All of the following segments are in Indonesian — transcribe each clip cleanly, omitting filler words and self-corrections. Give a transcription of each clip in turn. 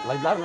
Live lang.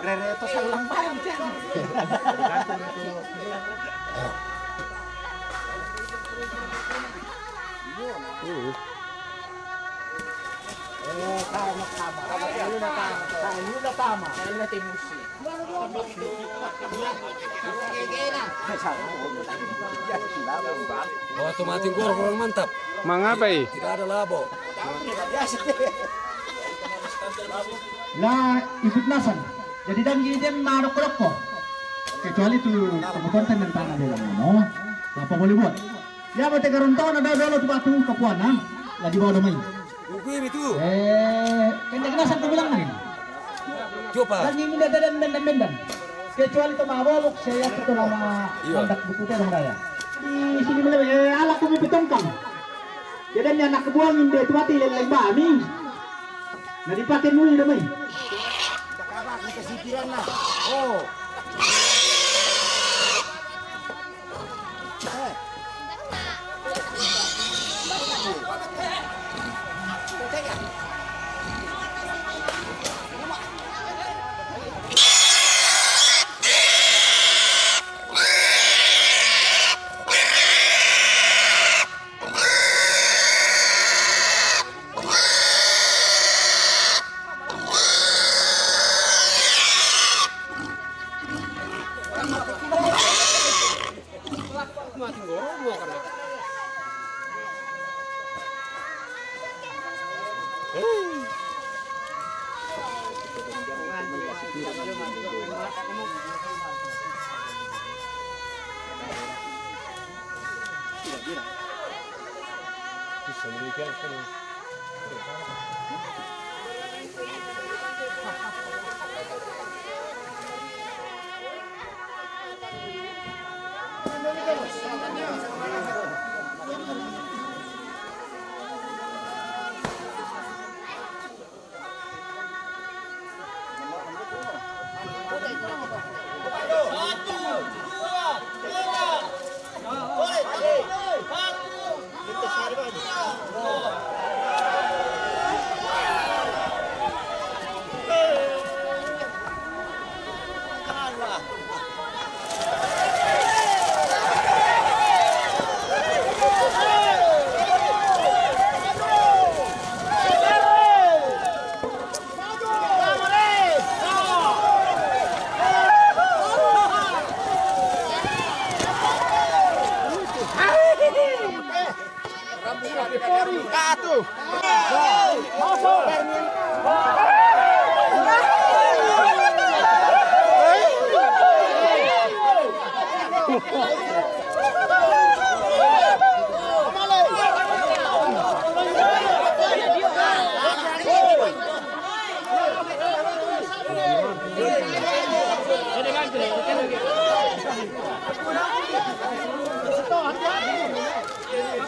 Rere itu salang banget. Tama. Oh, tomating kurang mantap. Mangapai? Tidak ada labo. Lah, ikut nasan. Jadi dan gini marok-rokok. Kecuali tuh kebutuhan teman tanah di dalam. Apa boleh buat? Ya, mau tegaran tahun ada dulu tuh batu kapuanan. Lah di bawah domain. Hukum itu. Kendek nasan tuh bilang nih. Coba. Dan ini dan benda. Kecuali tuh mabok saya itu nama kontak buku terong raya. Di sini mulai alat kami pitongkang. Jadi anak kebuangin dia tuh mati leleng bami. Nah dipakai muli domain. Kesipiran lah. Oh.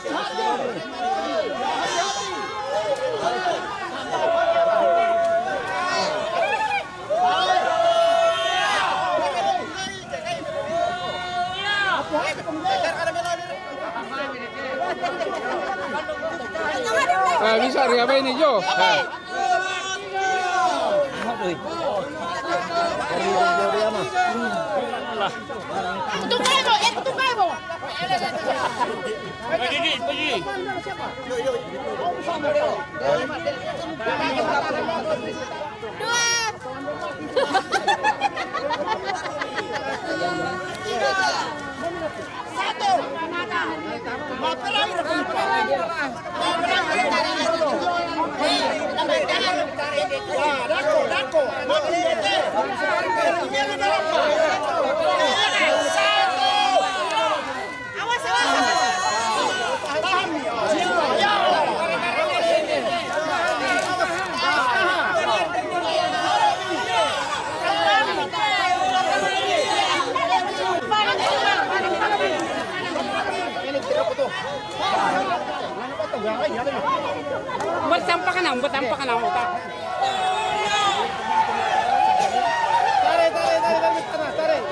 Hati-hati. Bisa rin apa ini Jo? Kutungay mo! Kutungay mo! Satu! Dako! Awas! Tahan! Buat sampah ka na utak. Tarik.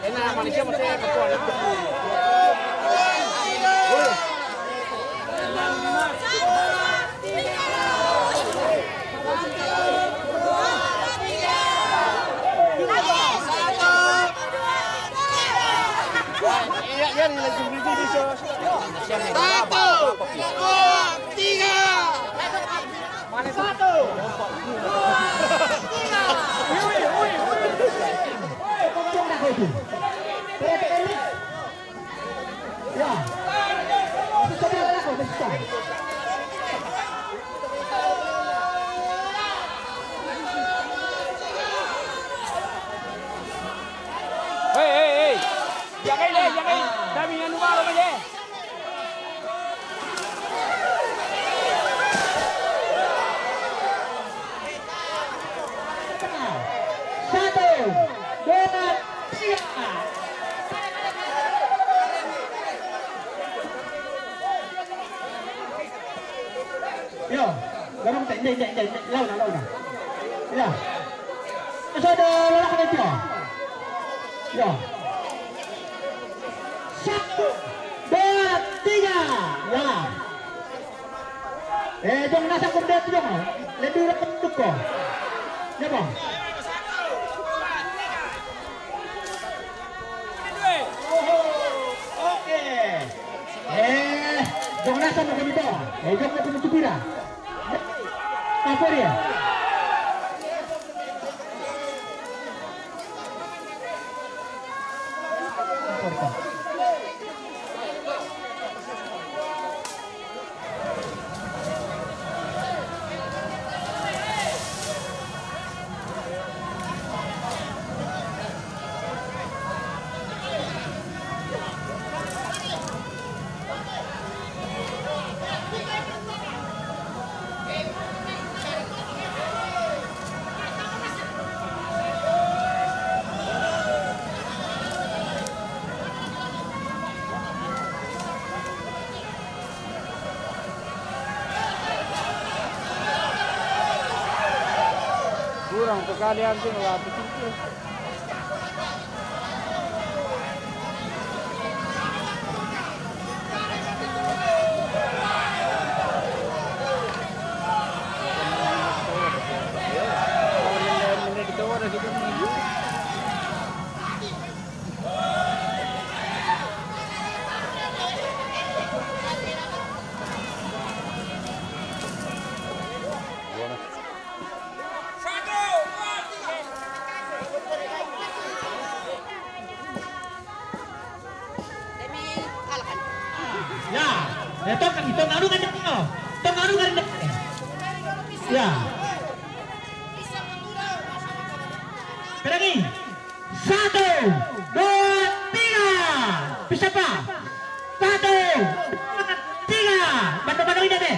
Enak manusia mesti ketua. Hei. Jangan. Dami yang numaro mo deh. Satu, dua, tiga. Yo, garong chạy, lâu nào. Ya. Masih ada lelaki itu. Ya. Satu, dua, tiga. Ya. Jangan nasa kumdet dong. Lebih rekam kok. Ya bang. Oke. Jangan nasa mo dito. Jangan mo kumutupira. Apa dia? Kurang kekalian tuh nggak betul. Ya, tong anu kan dekat. Tong anu kan dekat. Ya. Berani. 1, 2, 3. Bisa pak? 1, 2, 3. Bantu ini deh.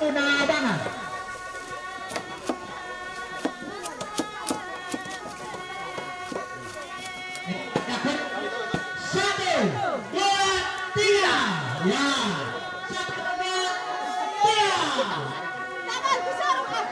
Una banget. Satu, dua, tiga. Ya. 1, 2, Tangan besar kan.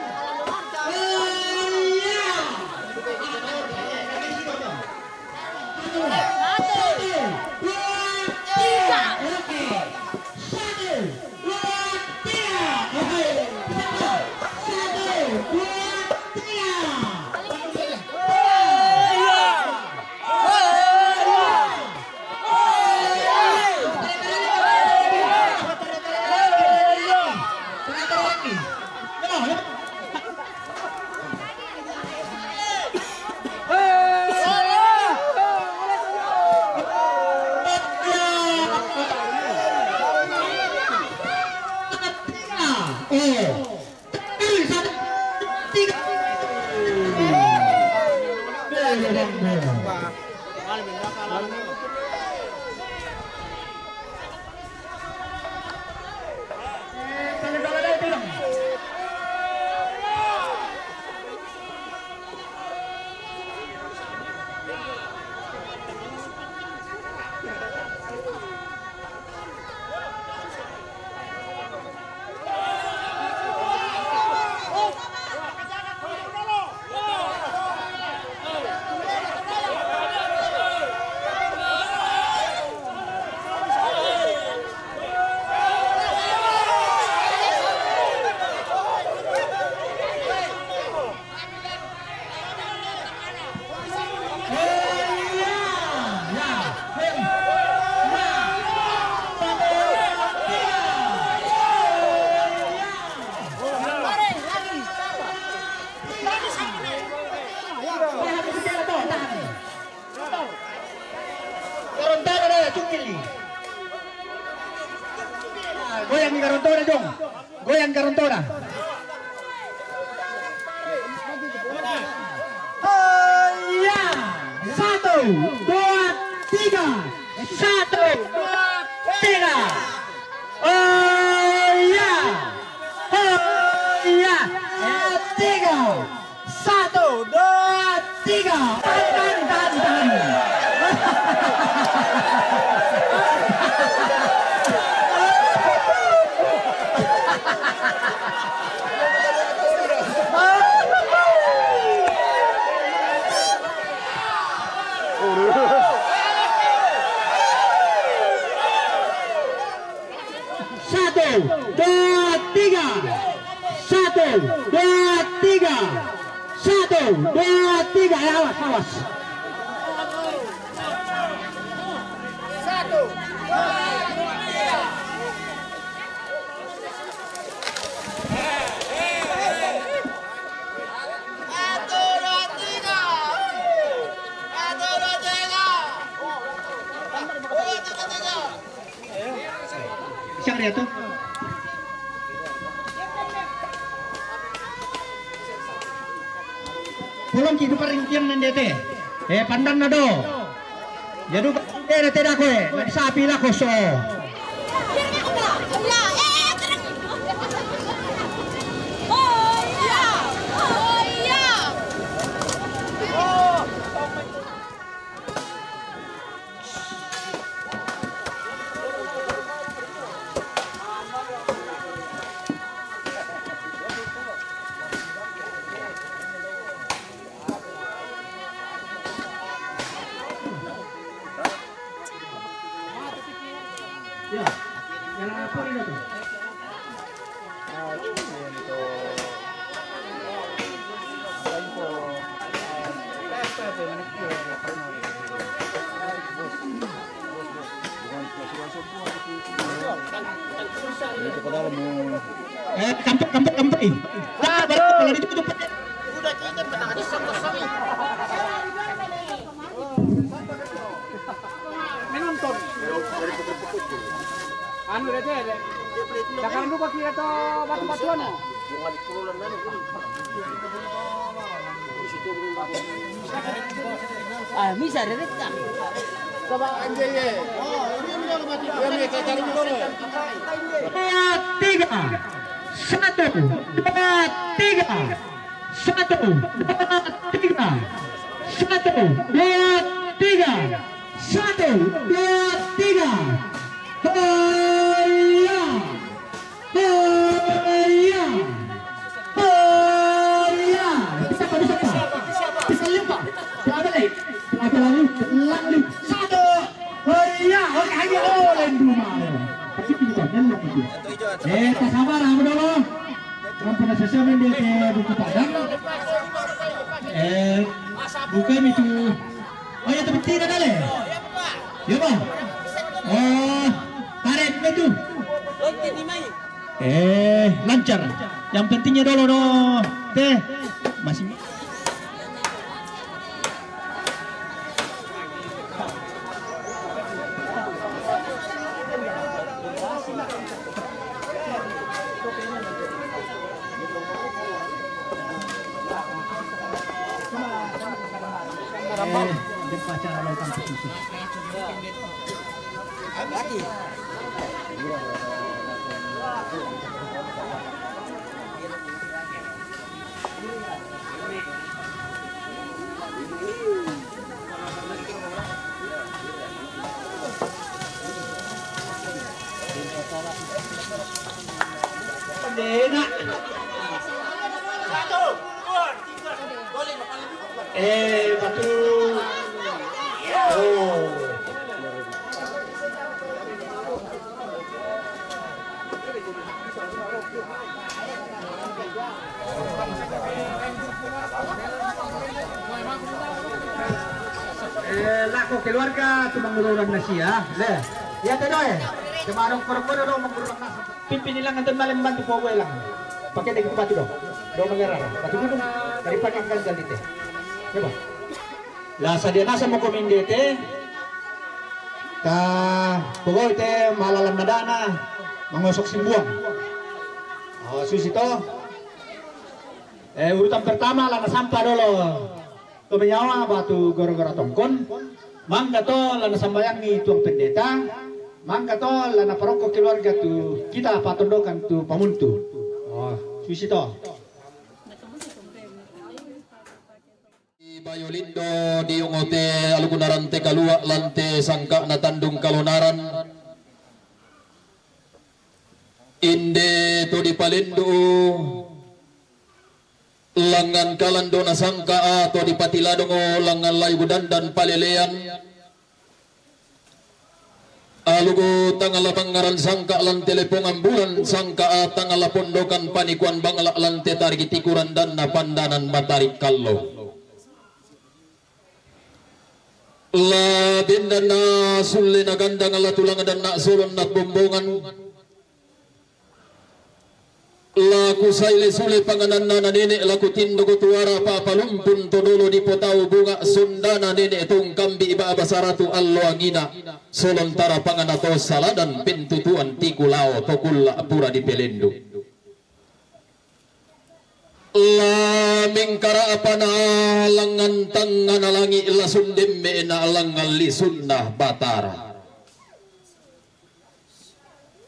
Goyang ni Garontora dong. Goyang Garontora. Oh ya. 1, 2, 3. 1, 2, 3. Oh ya. Oh ya. 3. 1, 2, 3. Tahan. Satu, dua, tiga. Satu, dua, tiga. Satu, dua, tiga. Awas. Satu, dua, tiga. Siapa dia tuh? Pulang hidup ringkian nendete. Pandan nado. Jadi tidak kue. Nggak sapi lah koso. Ya, yang apa ini tuh? Kampung ini. Kalau ditutup. Udah kita petani sama-sama. Menonton. Anu deh. Sekarang lu pakai itu batu-batuan no. Bisa direct kan? Coba anjay. Oh, ini udah mati. Ini cari dulu. 3, 1, 2, 3. 1, 2, 3. 1, 2, 3. 1, 2, 3. Hoya. Hoya. nandok itu. Sabar amo dulu. Kamu pernah sesuai di buku padang. Bukan itu. Oh ya tapi tidak ada. Ya bang. Oh, tarik itu. Lancar. Yang pentingnya dulu dong. Teh masih. Pacara lautan khusus. Lagi. Enak. 1, 2, 3. Batu. Oh. Laku keluarga tu mengurang nasi ya. Leh. Ya tedoy. Kemarong korokoro dong mengurang nasi. Pimpin nilang anton malam bantu powe lang. Pakai dek batu dong. Dong mengerah. Batu gunung dari pakai ganjal itu. Coba. Lah sadia nasa mo komindete. Ta powe te malalam na dana mangosok simbuang. Oh susito. Urutan pertama lana sampah dulu. Tumenyawa batu goro-goro tongkon. Mangga to lana sambayangi tuang pendeta. Mangga to lana parokok keluarga tu kita patondokan tu pamuntu. Oh susito. Bayolindo di ungote alukunaran te kalua lante sangka na tandung kalunaran inde to di palindo langan kalando na sangka to di patiladongo langan lay budandan palelean alugo tangala pangaran sangka lan telepon ambulan sangka tangala pondokan panikuan bangala lante tarik tikuran dan na pandanan matarik kallo la bindana sulle na gandang ala tulang dan na sulon na bumbungan la kusaile sule panganan na nene la kutindo kutuara pa palumpun todolo di potau bunga sundana nene tung kambi iba basaratu allo angina solon tara panganato saladan pintutuan tikulao tokulla pura di pelendo la mingkara apana langan tangan alangi la sundim meena alangal li sunnah batara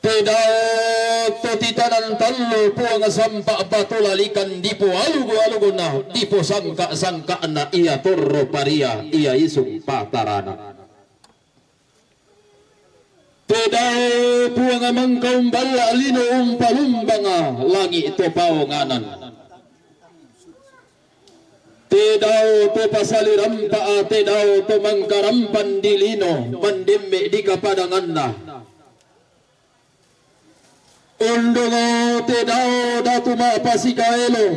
pedao totitanan tallo puang sampa batulalikan dipo alugo na dipo sangka na iya torro paria iya isung patarana pedao puang mangkaum bala lino umpalumbanga langi to paonganan Tedao to pasalirampa tedao to mangkarampan dilino mandimme di kapadangan na undongo tedao datu mapasikaelo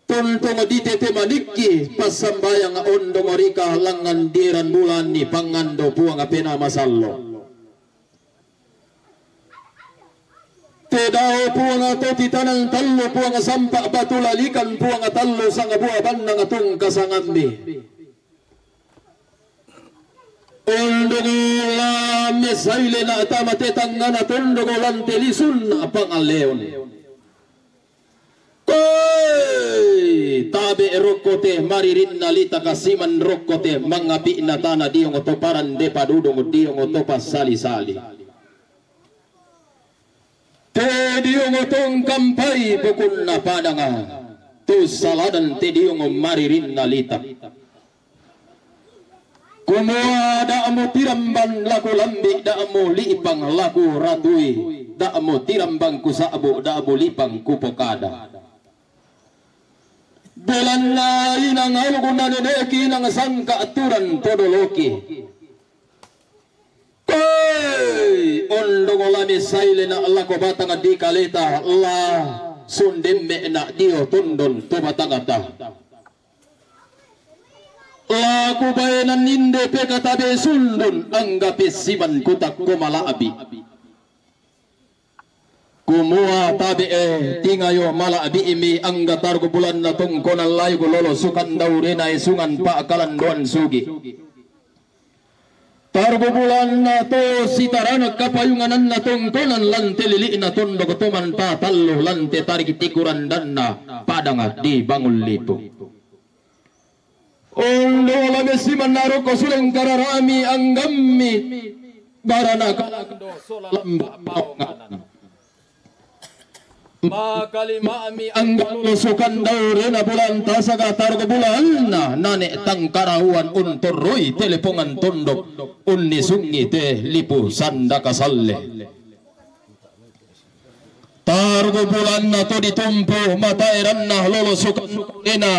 tuntong ditete manikki pasambayang undongo rika langan diran bulan ni pangando puang apena masallo Tedao puang ato titanang tallo puang sampak batulalikan puang tallo sang abuaban ng atong kasangambi. Undugo la mesayle na atamatetang nga natundugo lang telisun na pangaleon. Koy! Tabi rokote maririn nalita kasiman rokote mga pinatana diyong otoparan de padudong diyong otopas sali-sali. Tediyong otong kampay bukun na padanga tu saladan tediyong maririn nalita kumua da'amo tiramban laku lambi da'amo lipang laku ratui da'amo tirambang kusabo da'amo lipang kupokada belan na inang alugo na neneki ng sangka aturan todoloki koy ondong olami saile na Allah ko batang di kaleta Allah sundemme na dio tundon to batangata laku bayanan ninde pekatabe sundun anggapi siman kutak kumalaabi kumua tabi tingayo malaabi imi anggatar ko bulan na tungkon alay ko lolo sukan daure na isungan pa akalan doan sugi targo bulan na to sitaran kapayunganan na tungkonan lante lili na tondo ko tuman tatalo lante tarik tikuran dan na padanga di bangun lipo ondo lame siman naro ko suleng kararami ang gamit barana kalakdo solamba paunganan makalima ami ang galusukan daw rin na bulan tasaga targo bulan na nane tang karahuan untoroy telepongan tondok unni sungi te lipu sanda kasalle targo bulan na to ditumpo matairan na lolosukan ina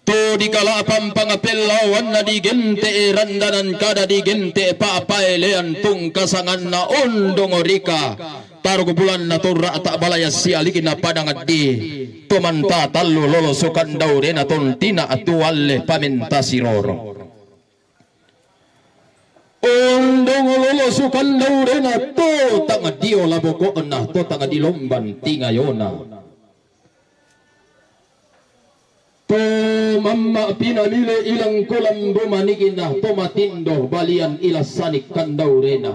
to di kalapang pangapilawan na di gente randanan kada di gente papailean tung kasangan na ondong orika targo bulan na turra tak balaya sialikin na padangat di tumanta talo lolosukan daw rin na tina atuwalle paminta siroro ondong lolosukan daw rin na to tanga dio laboko na to tanga di lomban tingayona to mamma pinamile ilang kulam bumanikin na to matindo balian ilasanik kandaw rin na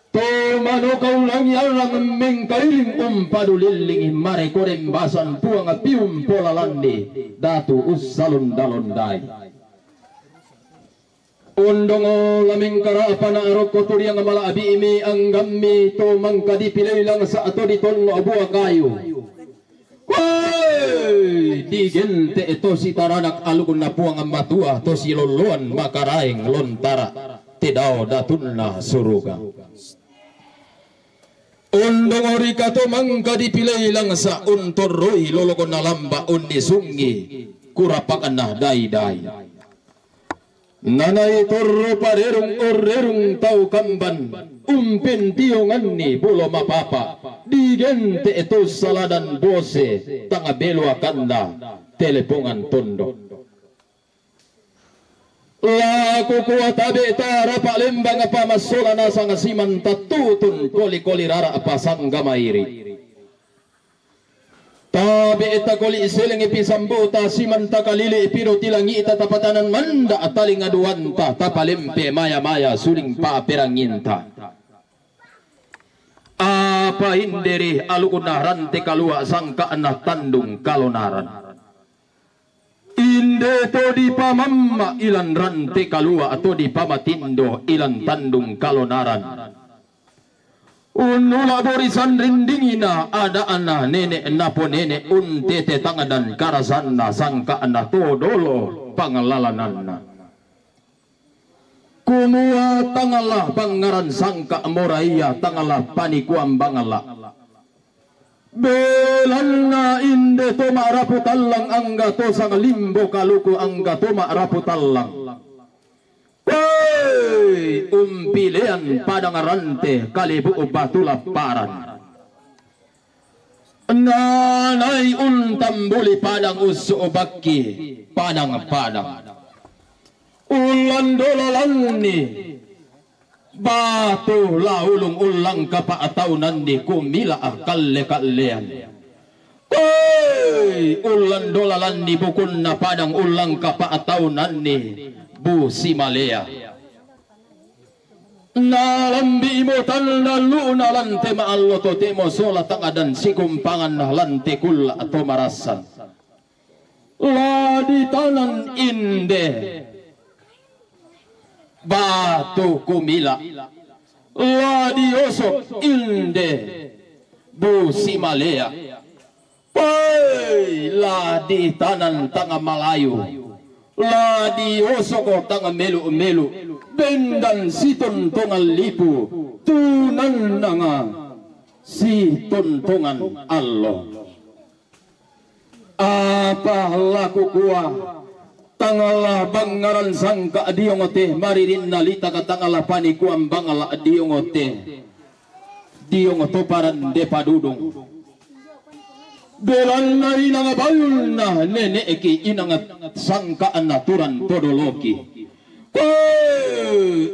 to manukau lang yarang mengkailing umpaduliling mare korem basan puang pium pola landi datu usalun dalondai undong laming karapan na arok ko turi ang malaabi imi ang gammi to mangkadipilay lang sa ato diton abuwa kayo Woi di gente ito si taranak alukun na puang ang matua to si loluan makaraing lontara tidaw datun na suruga undong orika to mangka dipilay lang sa untoroy lolokon na lamba unni sungi kurapakan na day-day nanay torro parerong orerong tau kamban umpin tiyongan ni bulo mapapa di gente ito saladan bose tanga belwa kanda telepongan tondo laku kuwa tabi tara palembang apa masola nasa ngasiman tatutun koli-koli rara apa sanggamairi tabi ita koli isileng ipisambuta siman takalili ipiro tilangi ita tapatanan manda ataling aduanta tapalempe maya-maya suling paperanginta apa hinderi alukuna rante kalua sangka na tandung kalonaran inde to di pamamma ilan rante kalua atau di pamatindo ilan tandung kalonaran unula borisan rindingina ada ana nenek napo nenek untete tangadan karasanna sangka ana to dolo pangalalananna kumua tangalah pangaran sangka moraiya tangalah panikuam bangala belanna inde to maraputallang angga to sang limbo kaluku angga to maraputallang woi umpilean padang rante kalibu batula paran nanay untambuli padang usu baki padang ulan dolalanni batu laulung ulang kapaataunan di kumila kalle-kallean koi ulan dolalan di bukun na padang ulang kapaataunan ni bu simalea nalambi mo tanlalu na lante maallo to temo sola tangadan sikumpangan na lante kula atau marasan ladi tanan inde batu kumila ladi osok inde bu simalea pai ladi tanan tanga malayu ladi osok tanga melu bendan siton tongal lipu tunan nanga si tontongan Allah apa laku kuah tangala bangaran sangka diongote maririn nalita ka tangala panikuam bangala diongote diongoto paran de padudong belan na inang bayul na nene eki inangat sangkaan naturan todoloki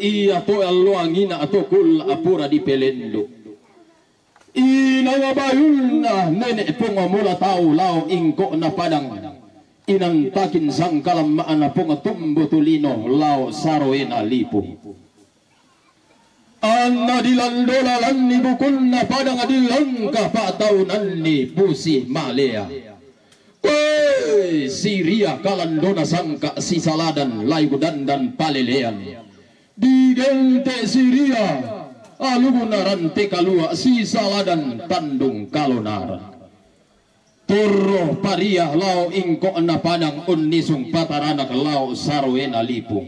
iya to alwangina ato kul apura di pelendo inang bayul na nene pungomula tau lao ingko na padang inang takin sangkalam maana pungatumbo tulino lao saroena lipo anna dilandolalan ni bukun na padang dilangka pataunan ni busi malea Siria kalandona sangka si saladan layu dandan palelean di gente Siria alugunaran te kalua si saladan tandung kalonaran Turo paria lao ingko na padang unisung pataranak lao sarwena lipu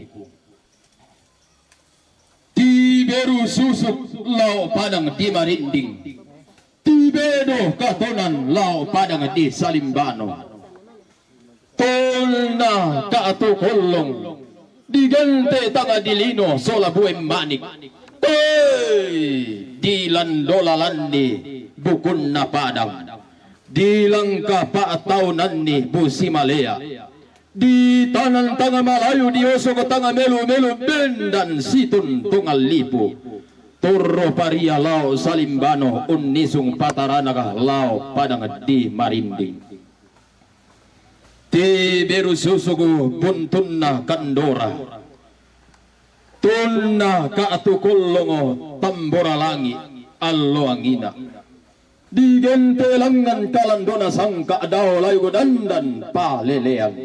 Tiberu susuk lao padang di marinding Tibedo katonan lao padang di salimbano Tolna kaato kolong Digante tanga dilino sola buem manik Dilandolalandi bukun na padang Dilangka paataunan ni busi malea di tanan tanga malayu di oso ko tanga melu-melu bendan situn tungal lipo turro paria lao salimbano unisung pataranaga lao padang di marinding ti beru susugu buntunna kandora tunna kaatukulongo tambora langi allo angina di gente langan kalandona sangka daw layu dandan palelean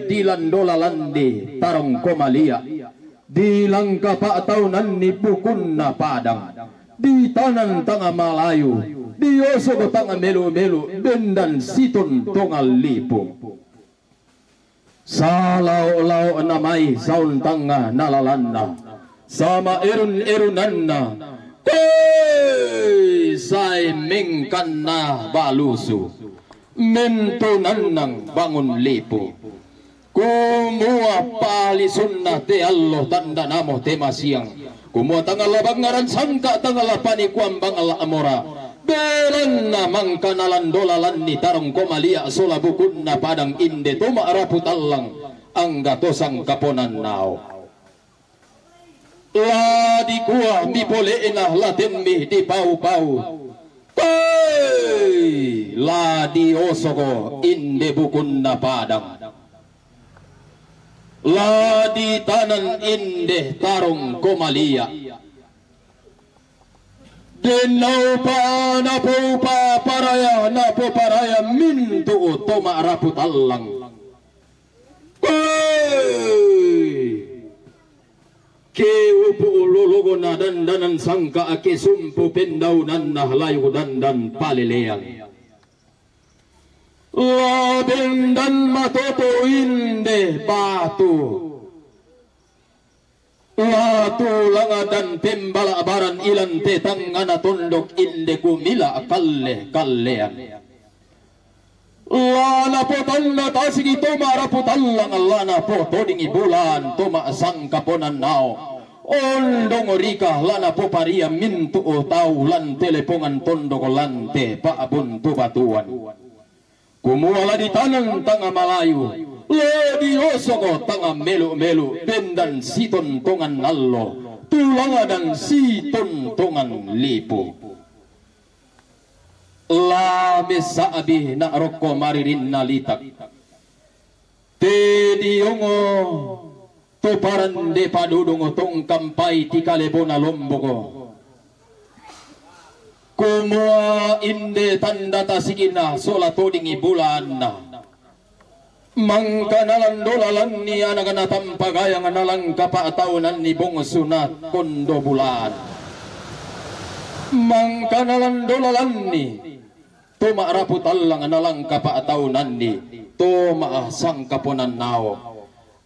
dilandola landi tarong komalia di langka pataunan ni bukun na padang di tanan tanga malayu di oso ko tanga melu-melu bendan situn tongal lipo salaw-law namay saun tanga nalalanda sama erun-erunanna say mingkan na balusu mentunan ng bangun lipo kumua palisun na te allo tanda namo te masiyang kumua tangala bangaran sangka tangala panikuam bangala amora beran na mangkanalan dolalan ni tarong komalia sola bukun na padang inde tuma raputallang ang gatosang kaponan nao la di kuah mi pole enah laten mi di pau-pau la di osoko inde bukun na padang la di tanan inde tarong komalia denau pa napo pa paraya mintu toma raput allang ke upu lologo na dandanan sangka ake sumpu pendaunan na layu dandan palelean la bendan matoto inde batu latu langadan tembala baran ilan tetang ngana tondok inde kumila kallean lana po tanda tasigi toma raputallang lana po todingi bulan toma sangkaponan nao ondong rika lana po paria mintu o tau lan telepongan tondok lante paabun tu batuan kumuala di tanang tanga malayu ledi osoko tanga melu-melu bendan siton tongan nallo tulanga dan siton tongan lipo la besabi na rokko maririn nalitak te diongo to paran de padudongo tong kampai tikalebo na lomboko kumua inde tanda tasikina sola todingi bulan na mangkanalan dolalan ni anagana tampagayang analang kapataunan ni bongsunat kondo bulan mangkanalan dolalan ni tuma raputallang analang kapataunan ni tuma sangkaponan nao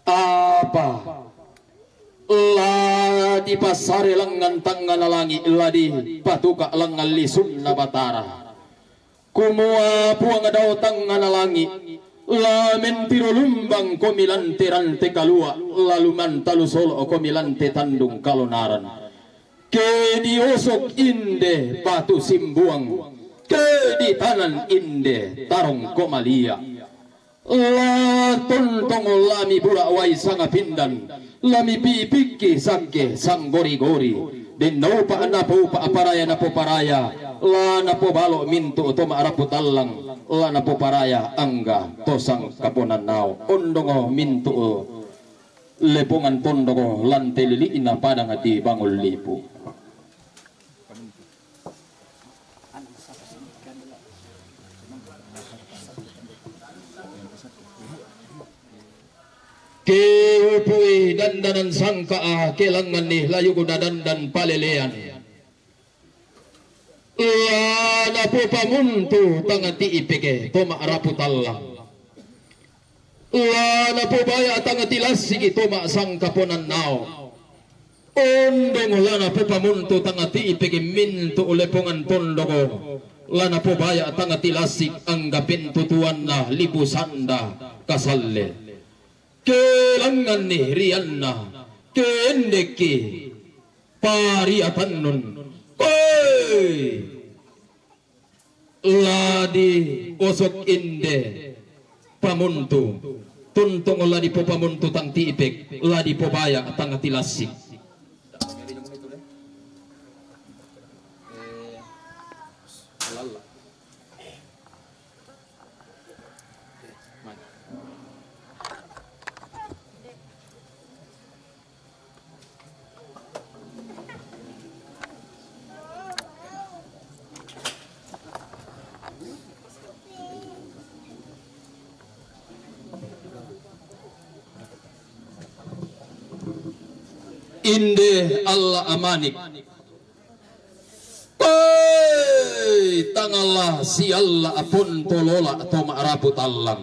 apa la di pasare langan tanga nalangi la di patuka langan lisun na batara kumua puang daw tanga nalangi Lamen piro lumbang komilante rante kalua lalu mantalu solo komilante tandung kalonaran ke diosok inde batu simbuang ke di tanan inde tarong komalia la tontong lami bura wai sanga pindan lami pipiki sangke sang gori-gori den naupa anapo pa aparaya napo paraya la napo balo mintu to maarapu tallang la napo paraya angga tosang kaponan nao ondongo mintu lepongan tondogo lante lili ina padang ati bangul lipu Keupui dandanan sangka kelangan nih layu guna dandan palelean lana po pamuntu tangati ipeke toma raputallang lana po baya tangati lasigi toma sangka ponan nao ondong lana po pamuntu tangati ipeke mintu ulepongan tondogo lana po baya tangati lasig anggapin tutuan na libu sanda kasalle kelangan ni rianna kendeki pariatan nun koi ladi osok inde pamuntu tuntong ladi po pamuntu tang tiipek ladi po baya tang tilasik inde Allah amanik tangalah si Allah apun tolola toma rapu tallang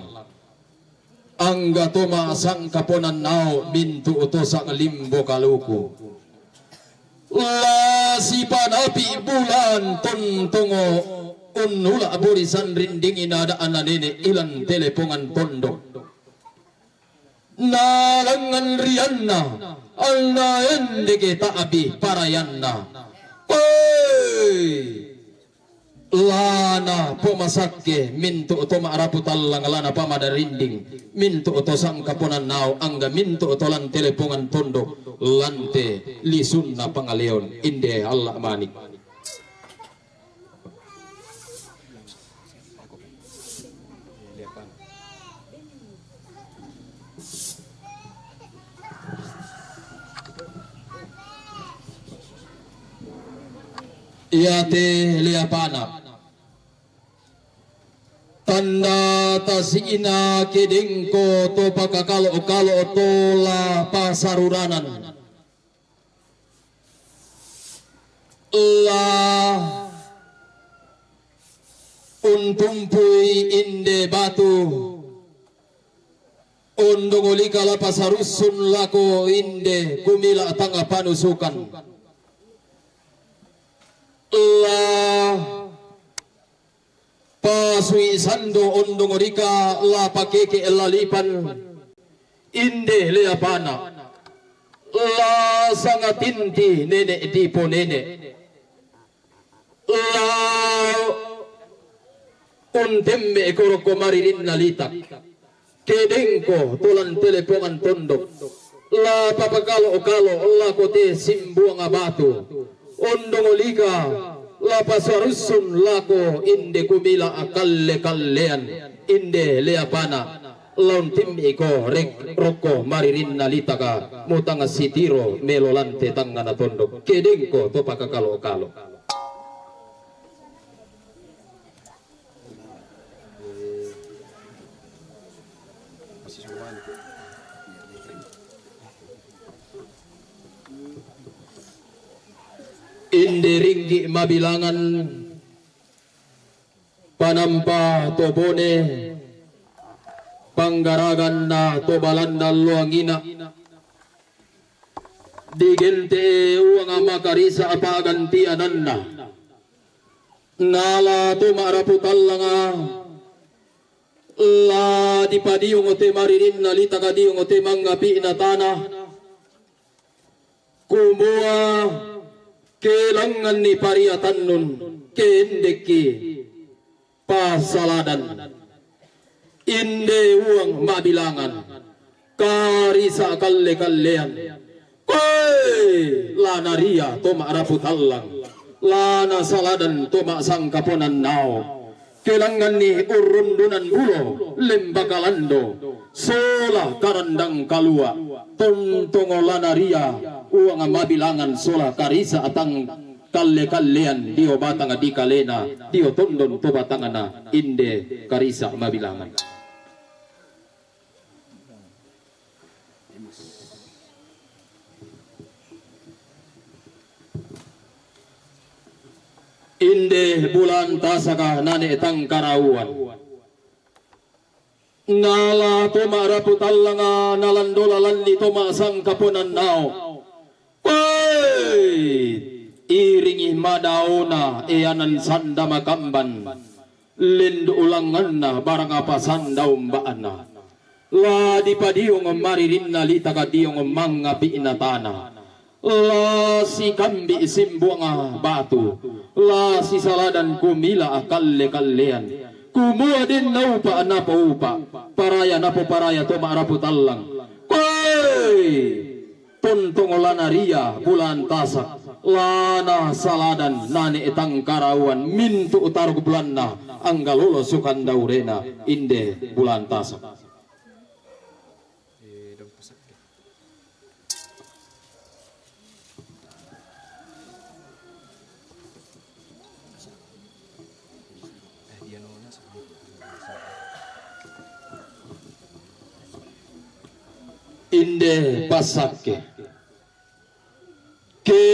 angga toma sang kaponan nao bintu utosang limbo kaluku la si panapi bulan tontongo unula burisan rinding inada ananene ilan telepongan tondok nalangan rianna alna endege taabi parayanna lana pomasakke mintu utoma araputallang lana pamadarinding mintu utosang kaponan nao angga mintu utolan telepongan tondo lante lisunna pangaleon inde Allah manik Iate liapana tanda tasina kedengko to pakakalo tola pasaruranan la untumpui inde batu ondongoli kala pasarusun lako inde kumila tanga panusukan la pasui sando ondongorika la pakeke elalipan inde leapana la sangatinti nene dipo nene la untembe koroko maririn nalita kedengko tulan telepongan tondok la papakalo okalo la kote simbuang abatu ondongolika la pasarusun lako inde kumila akalle kallean inde leapana laun timmi ko rek roko maririn nalitaka mutanga sitiro melolante tangana tondok kedengko to pakakalo okalo inde ringgi mabilangan panampa tobone panggaragan na tobalanda luangina digente uang makarisa apa gantiananna nala tumaraputalanga La di padiung o te maririn na lita kadiung o te mangapi na tanah. Kumua kelangan ni pariatan nun kendeki pasaladan. Inde uang mabilangan karisa kalle kallean. Lana ria toma raput allang. Lana saladan toma sangkaponan nao. Kelangan ni urundunan bulo lembagalando sola karandang kalua tontongo lanaria uang mabilangan sola karisa atang kalle kallean dio batang di kalena dio tondon to batangana inde karisa mabilangan. Inde bulan tasaka nane etang karauan nala toma raputallanga nalandola landi toma sangkapunan nao iringi madaona eanan sanda makamban lindu ulanganna barang apa sandau mbaana la dipadiung maririnna litaka diung mangapi na tanah. La si kambi simbuanga batu, la si saladan kumila akalle kallean. Kumua din naupa napa upa, paraya napa paraya to maraputallang. Tuntong lana ria bulan tasak, lana saladan nani etang karawan mintu utar bulanna anggalulo sukan daurena inde bulan tasak. Inde pasake ke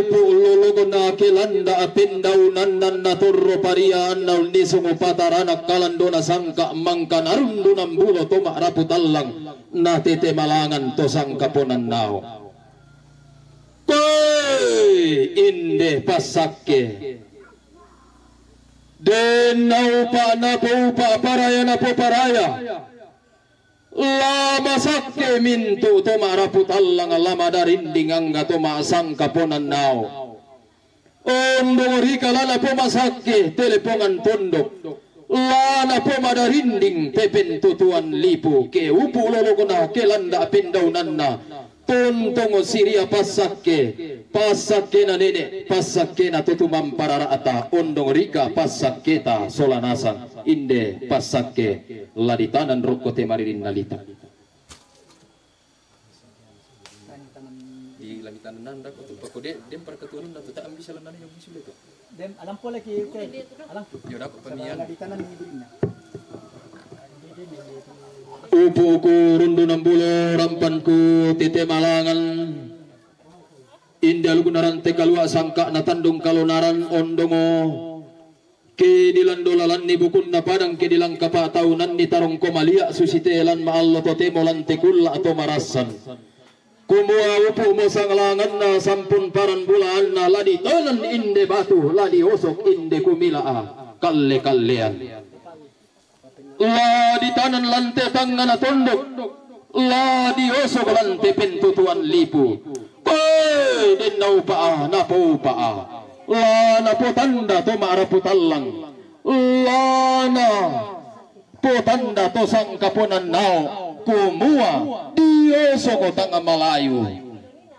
pululogo na kelanda apindau nandan na turro parian na unisungo patarana kalando na sangka mangka narundu ng bulo toma raputallang na tete malangan to sangkaponan nao. Inde pasake den naupa na po pa paraya na po paraya. Lama sakke mintu to maraputallang lama darinding angga to masang kaponan nao. Ondong rika lala po masakke telepongan pondok. Lana po madarinding tepentutuan lipu ke upu lolo na kelanda pindaunan na. Tontong siria pasakke na nene pasakke na tutumam pararata ondong rika pasakke ta solanasan inde pasakke laditanan rokko te maririn nalita di laditanan nanda ko to de dem perketuan na tak ambisa lanana yang bisul itu Dem alam po lagi alam. yo dak pamian Laditanan ni Birina. Upo ko rundo ng bulo rampan ko tete malangan indal gunarante kalwa sangka na tandong kalunaran ondongo ke dilandolalan ni bukun na padang ke dilang kapataunan ni tarong komalia susitelan maallo to temolan tekulla atau marasan kumua upo mo sanglangan na sampun paran bulan na ladi tonan inde batu ladi osok inde kumila kalle kallean la di tanan lante tangan na tondok la di osok lante pentutuan lipu den naupa na paupa la na po tanda to maraputallang la na po tanda to sangkaponan nao kumua di osok tanga malayu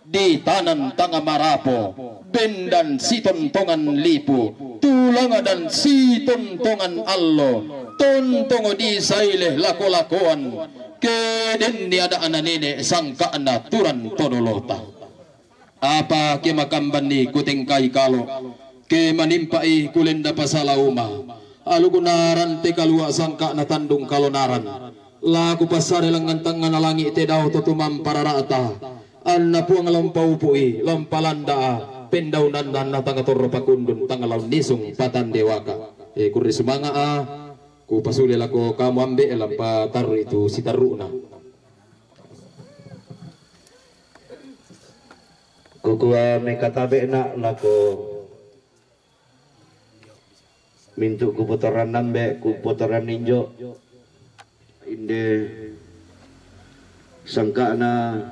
di tanan tanga marapo bendan si tontongan lipu tulang dan si tontongan allo tontongo di saile lako-lakoan keden ni ada ananene sangka na turan tonolota apa ke makamban ni kutingkai kalo ke manimpai kulenda pasalauma alugunaran te kalua sangka na tandung kalonaran laku pasare langan tangan langi te daw tutumam pararata anna puang lampau pui lampalanda pendaunan dan natang torro pakundun tangalaw nisung patan dewaka kuri sumanga ku pasuli lako kamu ambe lampa taru itu si taruna kukua mekatabe na lako mintu ku putaran nambe ku putaran ninjo inde sangka na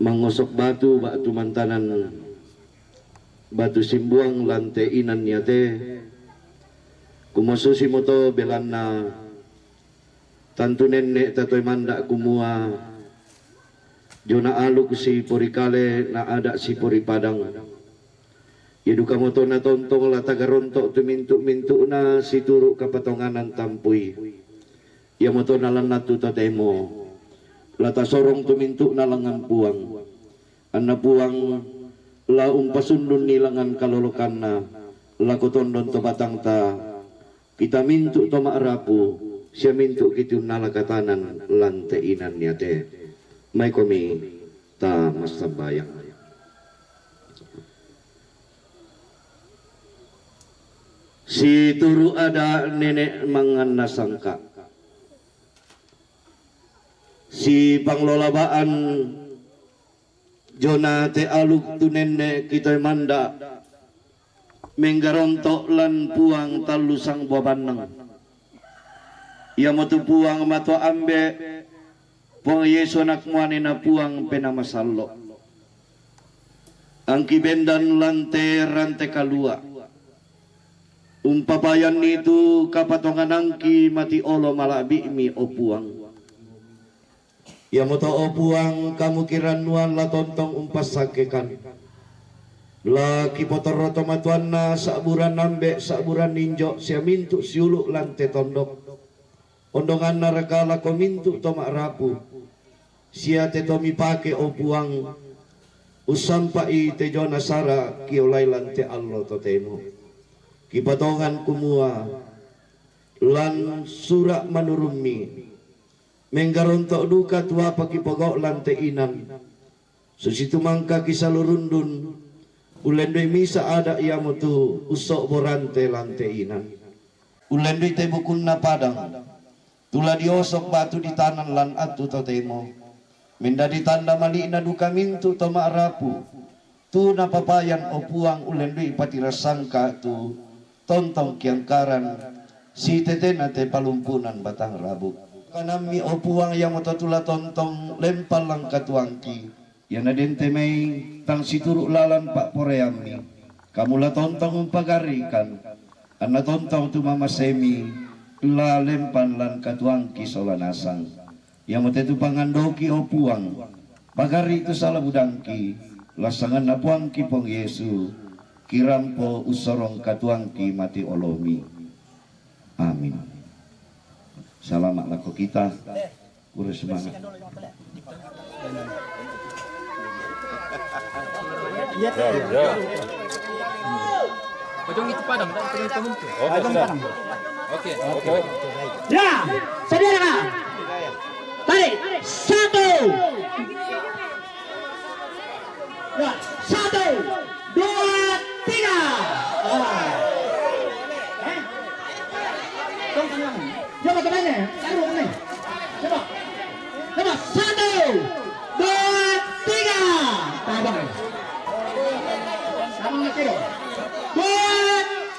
mangosok batu mantanan batu simbuang lantai inan niya te kumususi mo to belan na tanto nenne tatoy manda kumua jona aluk si Porikale na ada si Poripadang yaduka mo to na tontong latagaronto tumintu-mintu na si turu kapatonganan tampuy ya mo to nalan natutatemo lata sorong tumintu na langan puang anna puang laung pasundun nilangan kalolokan na lakotondon to batang ta kita mintu to maarapu siya mintu kitu nalakatanan lantainan niya te may komi ta masabayang si turu ada nenek mangan nasangka si panglolabaan jona te aluk tu nenek kita manda menggarontok lan puang talusang babanang ia matu puang mato ambe puang Yesu anak muani na puang penamasallo ang kibendan lante rante kalua umpabayan itu kapatongan angki mati olo malabi mi o puang ia moto o puang kamu kiran nuan la tontong umpas sakekan la kipotoro tomatuan na saburan nambe saburan ninjo sia mintu siuluk lante tondok ondongan na rekala ko mintu tomak rapu sia te tomi pake o puang usampai te jona sara kiolai lante allo totemo kipatongan kumua lan surak manurumi menggarontok duka tua pakipogok lante inan susitu mangka kisalurundun ulendoi misa ada ia mutu usok borante lante inan ulendoi te bukun na padang tula diosok batu di tanan lan atu totemo menda ditanda malina duka mintu to maarapu tu na papayan o puang ulendoi patira sangka tu tontong kiangkaran si tetena te palumpunan batang rabu kanami o puang yang motatula tontong lempal lang katuangki yana dente may tang situru lalan pak poreami kamula tontong umpagarikan anna tontong tu mama semi la lempan lan katuangki solanasang yang motetu pangandoki o puang pagari itu salah budangki lasangan na puangki pong Yesu kirampo usorong katuangki mati olomi amin. Salamat lako kita urus semangat Pojong itu padang dan tengah penguntur. Oke. Ya, saudara. Tarik. 1. Ya, 1, 2, 3. Coba temannya, taruh nih. Coba. 1, 2, 3. Tabang. Sama lagi dong. 2,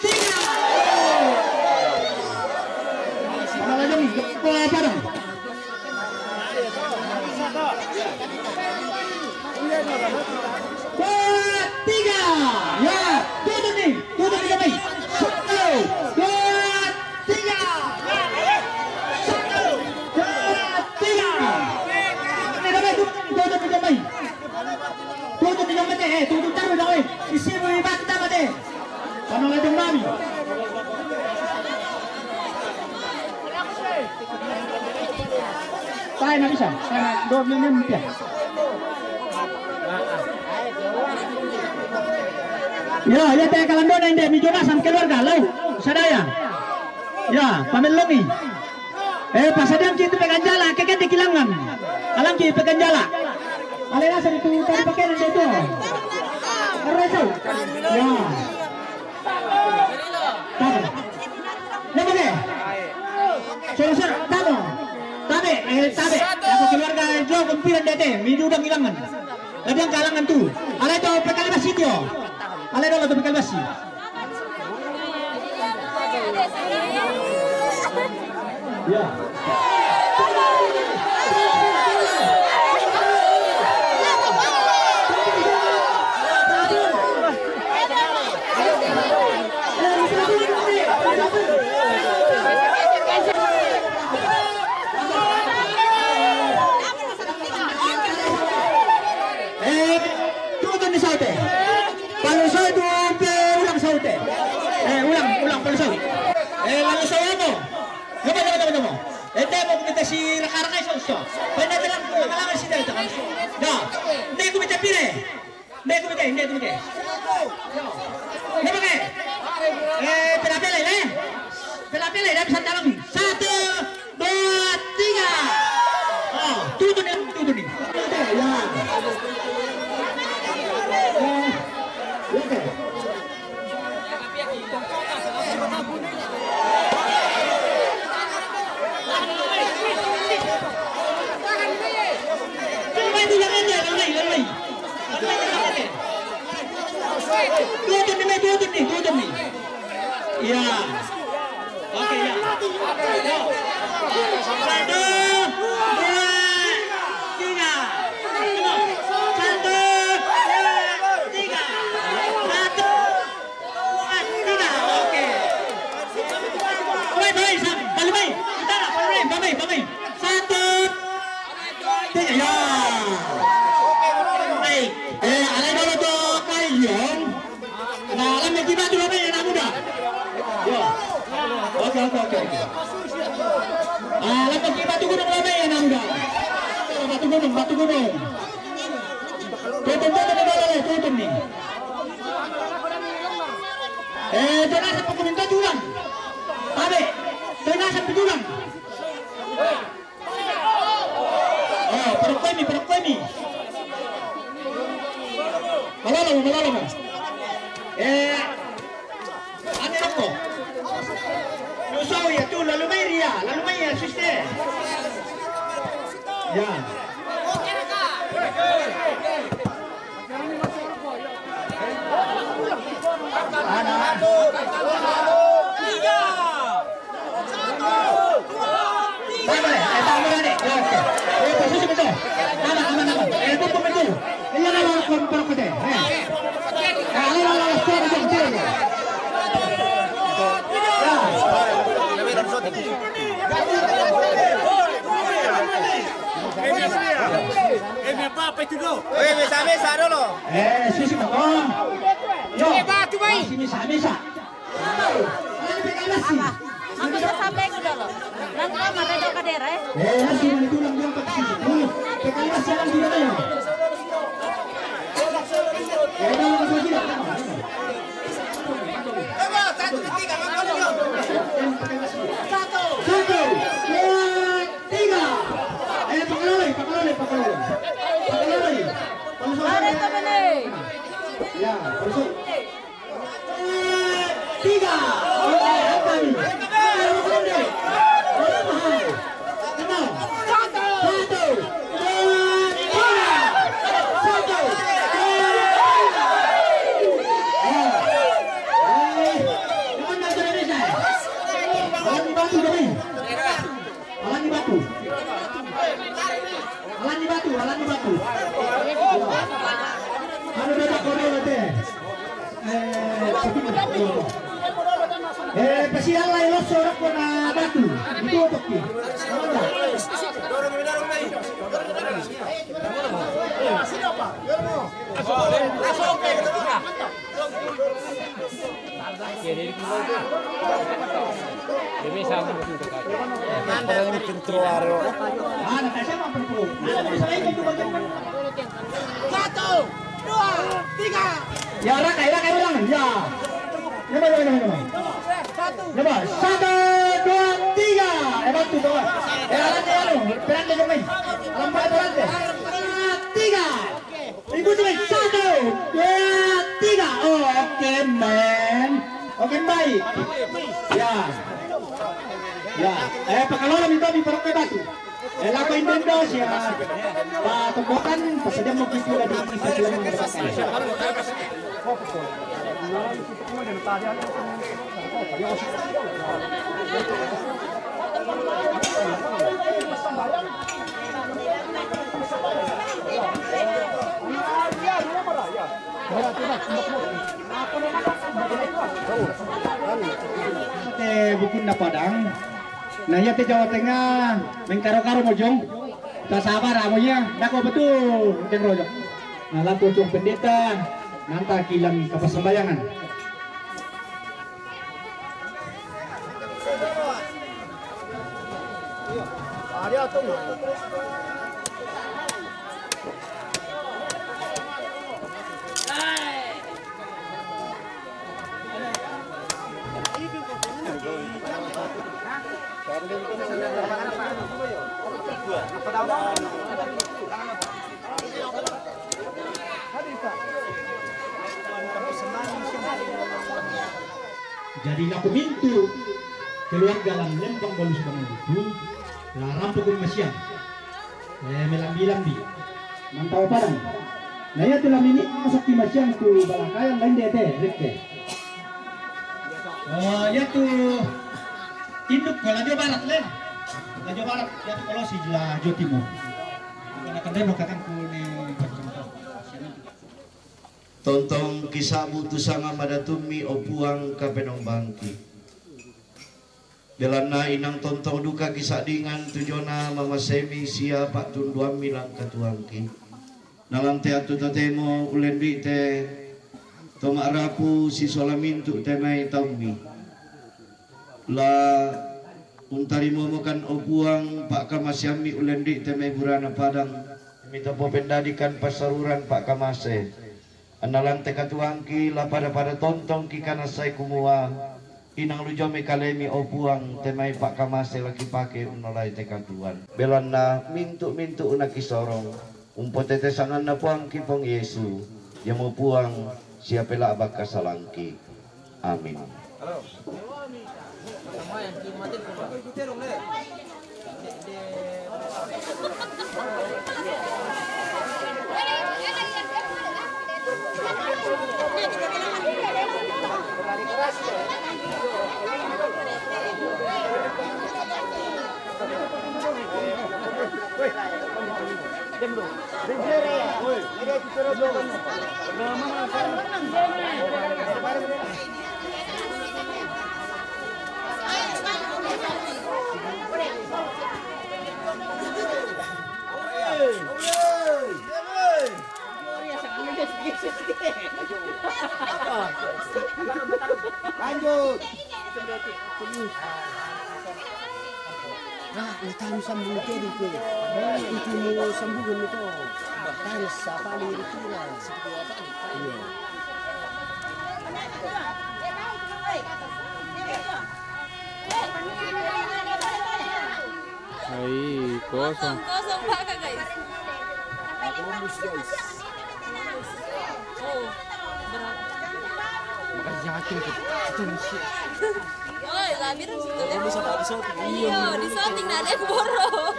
3. Sama lagi nih, apa dong? 2, 3. Ya, tutup nih, tutup nih baik. 1, 2, 3. 1, 2, 3. Ini damai tutup nih baik. Tutup nih baik, tutup taruh dah. Isi mo ibat kita mati. Paano lagi mami? Tayo na bisa. Tayo 2 minit ya. Ya, ya tayo kalando na hindi. Medyo na sam keluarga. Law, sadaya. Ya, pamilongi. Pasadang kita peganjala. Kakak dikilangan. Alam kita peganjala. Alay nasa dito tayo pakai dito. Reso. Ya. Tayo. Lagi deh. Sir, tayo. Tabe. Ako keluarga Jo kumpiran dete. Medyo udang ilangan. Ladiang kalangan tu. Alay to pekalibas sitio. Alay dolo to pekalibas. Ya. Tutun di saute. Palusau itu ulang saute. Ulang palusau. Lalu saya mo. Gama. Ente mo kumita si raka-raka iso usto. Pwede lang mga si dito. No. Hindi kumita pire. Hindi kumita. Hindi ba kay? Pelapele le. Pelapele dapat sa talong. 1, 2, 3. Oh, tutun ni. Ya. Tutun nih. Iya. Oke ya. 1, 2, 3. 1, 2, 3. 1, 2, 3. Oke. Baik, Sam. Balik. Utara, balik. 1, 3. Ya. Baik. Alay dulu tuh kayong. Nah, alam may kiba dulu ba yan muda? Yo. Oke. Alam may kiba dulu ba yan muda? Batu gunung. Tutun nih. Jangan sampai kuminta julang. Tabe. Jangan sampai julang. Oh, perut kami. Malalo. Ano ako? Lusaw ya tu, lalu may ya, sister. Yan. Mesa dulu. Sisi mo. Yo. Batu bayi. Misa. Ang sasabi ko dalo. Nang ka maredo ka dere. Sino nito lang yung pagsisi. Kaya siya lang dito tayo. Satu, 2, 3. Pakalaway. Are to bene. Ya, palusot. 3. Okay, hanggang. Alan di batu. Ano beda kono nate? Pasihan lain lo sorak ko na batu. Itu untuk ki. Satu, dua, tiga. Ya, rakai ulang. Ya. Coba. Coba. 1, 2, 3. Bantu bawa. Alannya pelan main. Alam pa pelan. 3. Ikuti main. 1, 2, 3. Oh, oke, men. Oke, baik. Ya. Pakalola minta di perok batu. Laku Indonesia. Pak Tumbukan pesadia mau kita di stadion mendapatkan. Bukun na Padang. Nah ya Jawa Tengah mengkaro-karo mojong. Tak sabar amonya. Dako betul Jeng Rojo. Nah laku cung pendeta nanta kilang kepersembayangan. Jadilah pemintu keluarga dalam lempang balus bangun itu larang pukul masyam melambi-lambi mantau Padang. Nah ya telah ini masuk di masyam tu balakayan lain dete rike ya tu induk kalau Jawa Barat leh Jawa Barat ya tu kalau si Jawa Timur akan demo kakang kune Tontong kisah butu sanga madatumi opuang kapenong bangki. Belana inang tontong duka kisah dingan tujona mama semi sia pak tunduam milang katuangki. Nalang teatu tatemo ulendi te toma rapu si solamintu temai taumi. La untari momokan opuang pak kamasyami ulendi temai burana Padang. Minta popendadikan pasaruran pak kamase. Analang teka tuangki la pada tontong ki kana sai kumua inang lujome kalemi opuang temai pak kamase laki pake unolai teka tuan belana mintu una kisorong umpotete sangan na puang ki pong Yesu yang mau puang siapela abak kasalangki amin. Lanjut. Nah, tahu sambung ke itu. Itu mau sambungan itu. Harus apa lirik lah. Seperti apa? Iya. Hai, kosong. Kosong Pak guys. Bonus guys. Oh, berat. Makasih yakin kita mesti. Oi, labir sudah. Iya, di shooting ada yang borong.